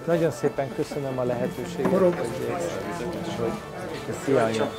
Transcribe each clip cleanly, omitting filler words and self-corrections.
Nagyon szépen köszönöm a lehetőséget, hogy szia, Anya.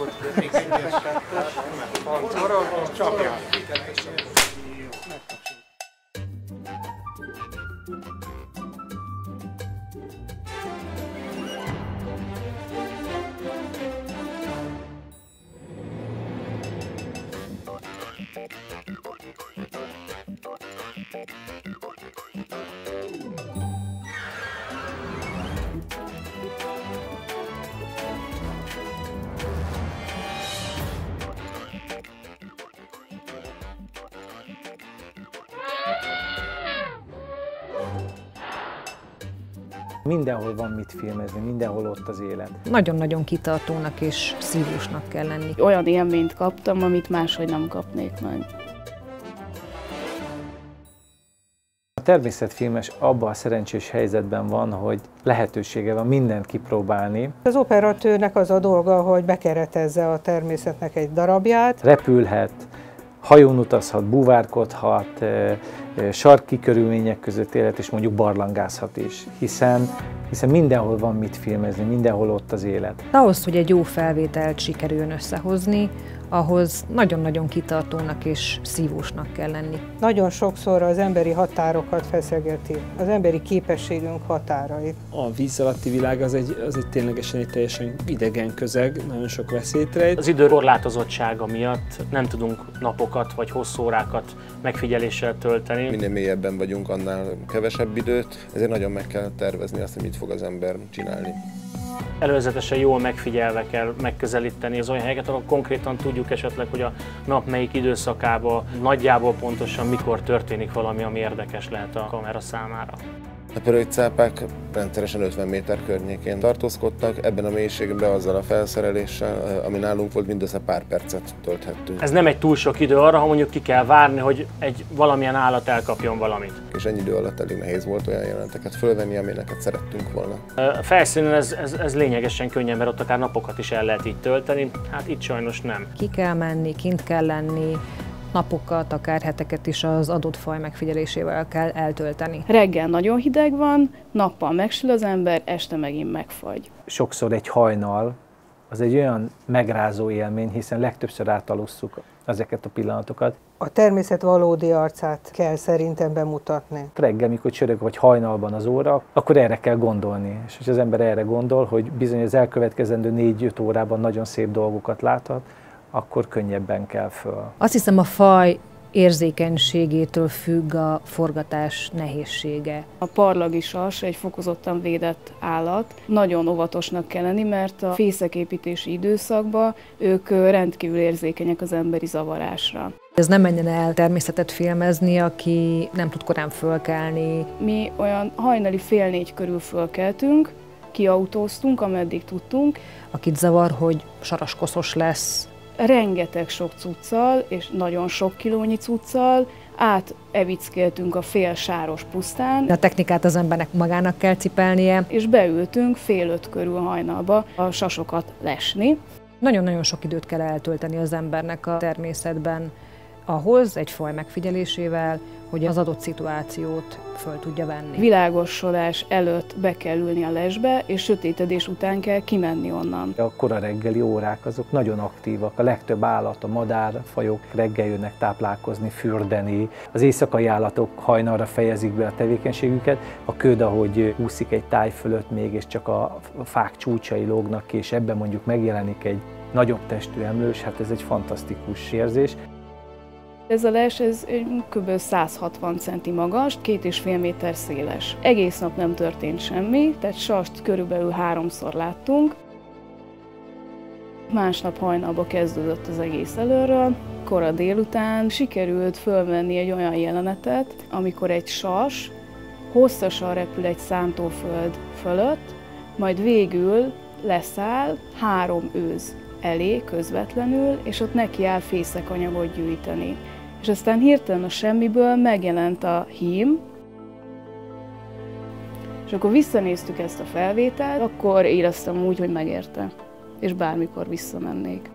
Mindenhol van mit filmezni, mindenhol ott az élet. Nagyon-nagyon kitartónak és szívósnak kell lenni. Olyan élményt kaptam, amit máshogy nem kapnék meg. A természetfilmes abban a szerencsés helyzetben van, hogy lehetősége van mindent kipróbálni. Az operatőrnek az a dolga, hogy bekeretezze a természetnek egy darabját. Repülhet, hajón utazhat, búvárkodhat, sarki körülmények között élhet, és mondjuk barlangázhat is, hiszen mindenhol van mit filmezni, mindenhol ott az élet. Ahhoz, hogy egy jó felvételt sikerüljön összehozni, ahhoz nagyon-nagyon kitartónak és szívósnak kell lenni. Nagyon sokszor az emberi határokat feszegeti, az emberi képességünk határait. A víz alatti világ az egy ténylegesen egy teljesen idegen közeg, nagyon sok veszélyt rejt. Az idő korlátozottsága miatt nem tudunk napokat vagy hosszú órákat megfigyeléssel tölteni. Minél mélyebben vagyunk, annál kevesebb időt, ezért nagyon meg kell tervezni azt, hogy mit fog az ember csinálni. Előzetesen jól megfigyelve kell megközelíteni az olyan helyeket, ahol konkrétan tudjuk esetleg, hogy a nap melyik időszakában nagyjából pontosan mikor történik valami, ami érdekes lehet a kamera számára. A pörögycápák rendszeresen 50 méter környékén tartózkodtak, ebben a mélységben azzal a felszereléssel, ami nálunk volt, mindössze pár percet tölthettünk. Ez nem egy túl sok idő arra, ha mondjuk ki kell várni, hogy valamilyen állat elkapjon valamit. És ennyi idő alatt elég nehéz volt olyan jeleneteket fölvenni, amilyeneket szerettünk volna. A felszínen ez lényegesen könnyen, mert ott akár napokat is el lehet így tölteni, hát itt sajnos nem. Ki kell menni, kint kell lenni, napokat, akár heteket is az adott faj megfigyelésével kell eltölteni. Reggel nagyon hideg van, nappal megsül az ember, este megint megfagy. Sokszor egy hajnal az egy olyan megrázó élmény, hiszen legtöbbször átalusszuk ezeket a pillanatokat. A természet valódi arcát kell szerintem bemutatni. Reggel, mikor csörög vagy hajnalban az óra, akkor erre kell gondolni. És hogy az ember erre gondol, hogy bizony az elkövetkezendő 4-5 órában nagyon szép dolgokat láthat, akkor könnyebben kell föl. Azt hiszem, a faj érzékenységétől függ a forgatás nehézsége. A parlagi sas egy fokozottan védett állat. Nagyon óvatosnak kell lenni, mert a fészeképítési időszakban ők rendkívül érzékenyek az emberi zavarásra. Ez nem menjen el természetet filmezni, aki nem tud korán fölkelni. Mi olyan hajnali 3:30 körül fölkeltünk, kiautóztunk, ameddig tudtunk. Akit zavar, hogy saraskoszos lesz. Rengeteg sok cuccal, és nagyon sok kilónyi cuccal átevickeltünk a fél sáros pusztán. A technikát az embernek magának kell cipelnie. És beültünk 4:30 körül hajnalba a sasokat lesni. Nagyon-nagyon sok időt kell eltölteni az embernek a természetben ahhoz, egy faj megfigyelésével, hogy az adott szituációt föl tudja venni. Világosodás előtt be kell ülni a lesbe, és sötétedés után kell kimenni onnan. A kora reggeli órák azok nagyon aktívak. A legtöbb állat, a madárfajok reggel jönnek táplálkozni, fürdeni. Az éjszakai állatok hajnalra fejezik be a tevékenységüket. A köd, ahogy úszik egy táj fölött még, és csak a fák csúcsai lógnak ki, és ebben mondjuk megjelenik egy nagyobb testű emlős, hát ez egy fantasztikus érzés. Ez a les, ez kb. 160 centi magas, 2,5 méter széles. Egész nap nem történt semmi, tehát sast körülbelül 3-szor láttunk. Másnap hajnalba kezdődött az egész előről. Kora délután sikerült fölvenni egy olyan jelenetet, amikor egy sas hosszasan repül egy szántóföld fölött, majd végül leszáll 3 őz elé közvetlenül, és ott neki áll fészekanyagot gyűjteni. És aztán hirtelen a semmiből megjelent a hím, és akkor visszanéztük ezt a felvételt, akkor éreztem úgy, hogy megérte, és bármikor visszamennék.